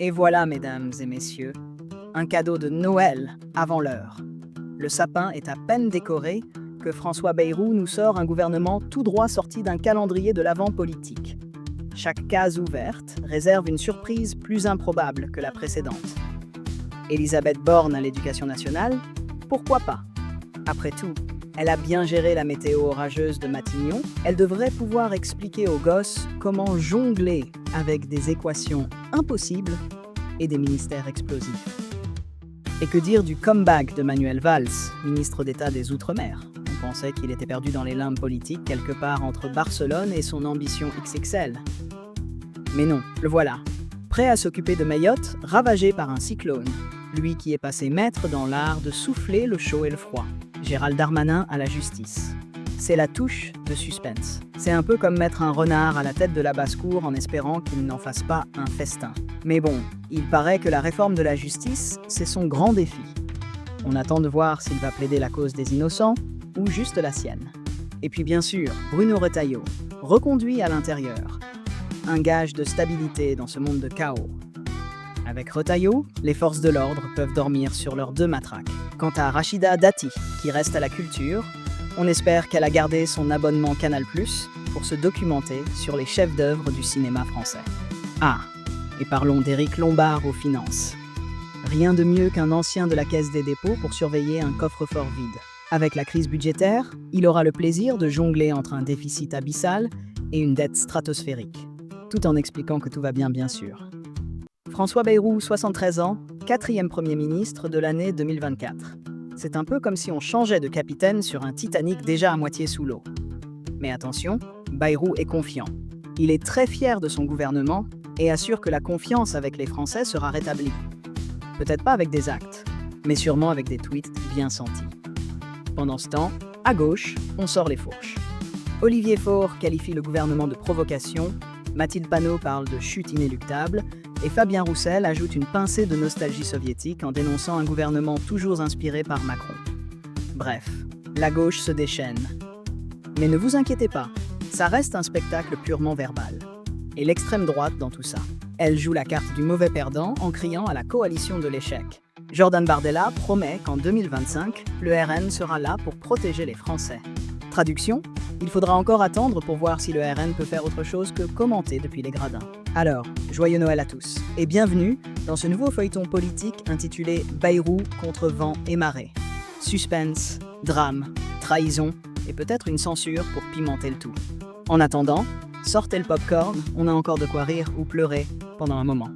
Et voilà, mesdames et messieurs, un cadeau de Noël avant l'heure. Le sapin est à peine décoré que François Bayrou nous sort un gouvernement tout droit sorti d'un calendrier de l'Avent politique. Chaque case ouverte réserve une surprise plus improbable que la précédente. Elisabeth Borne à l'Éducation nationale? Pourquoi pas? Après tout, elle a bien géré la météo orageuse de Matignon. Elle devrait pouvoir expliquer aux gosses comment jongler avec des équations impossibles et des ministères explosifs. Et que dire du comeback de Manuel Valls, ministre d'État des Outre-mer? On pensait qu'il était perdu dans les limbes politiques quelque part entre Barcelone et son ambition XXL. Mais non, le voilà, prêt à s'occuper de Mayotte, ravagé par un cyclone. Lui qui est passé maître dans l'art de souffler le chaud et le froid. Gérald Darmanin à la justice. C'est la touche de suspense. C'est un peu comme mettre un renard à la tête de la basse-cour en espérant qu'il n'en fasse pas un festin. Mais bon, il paraît que la réforme de la justice, c'est son grand défi. On attend de voir s'il va plaider la cause des innocents ou juste la sienne. Et puis bien sûr, Bruno Retailleau, reconduit à l'intérieur. Un gage de stabilité dans ce monde de chaos. Avec Retailleau, les forces de l'ordre peuvent dormir sur leurs deux matraques. Quant à Rachida Dati, qui reste à la culture, on espère qu'elle a gardé son abonnement Canal+ pour se documenter sur les chefs-d'œuvre du cinéma français. Ah, et parlons d'Éric Lombard aux finances. Rien de mieux qu'un ancien de la Caisse des dépôts pour surveiller un coffre-fort vide. Avec la crise budgétaire, il aura le plaisir de jongler entre un déficit abyssal et une dette stratosphérique, tout en expliquant que tout va bien sûr. François Bayrou, 73 ans, 4e Premier ministre de l'année 2024. C'est un peu comme si on changeait de capitaine sur un Titanic déjà à moitié sous l'eau. Mais attention, Bayrou est confiant. Il est très fier de son gouvernement et assure que la confiance avec les Français sera rétablie. Peut-être pas avec des actes, mais sûrement avec des tweets bien sentis. Pendant ce temps, à gauche, on sort les fourches. Olivier Faure qualifie le gouvernement de provocation, Mathilde Panot parle de chute inéluctable, et Fabien Roussel ajoute une pincée de nostalgie soviétique en dénonçant un gouvernement toujours inspiré par Macron. Bref, la gauche se déchaîne. Mais ne vous inquiétez pas, ça reste un spectacle purement verbal. Et l'extrême droite dans tout ça. Elle joue la carte du mauvais perdant en criant à la coalition de l'échec. Jordan Bardella promet qu'en 2025, le RN sera là pour protéger les Français. Traduction, il faudra encore attendre pour voir si le RN peut faire autre chose que commenter depuis les gradins. Alors, joyeux Noël à tous et bienvenue dans ce nouveau feuilleton politique intitulé Bayrou contre vent et marée. Suspense, drame, trahison et peut-être une censure pour pimenter le tout. En attendant, sortez le popcorn, on a encore de quoi rire ou pleurer pendant un moment.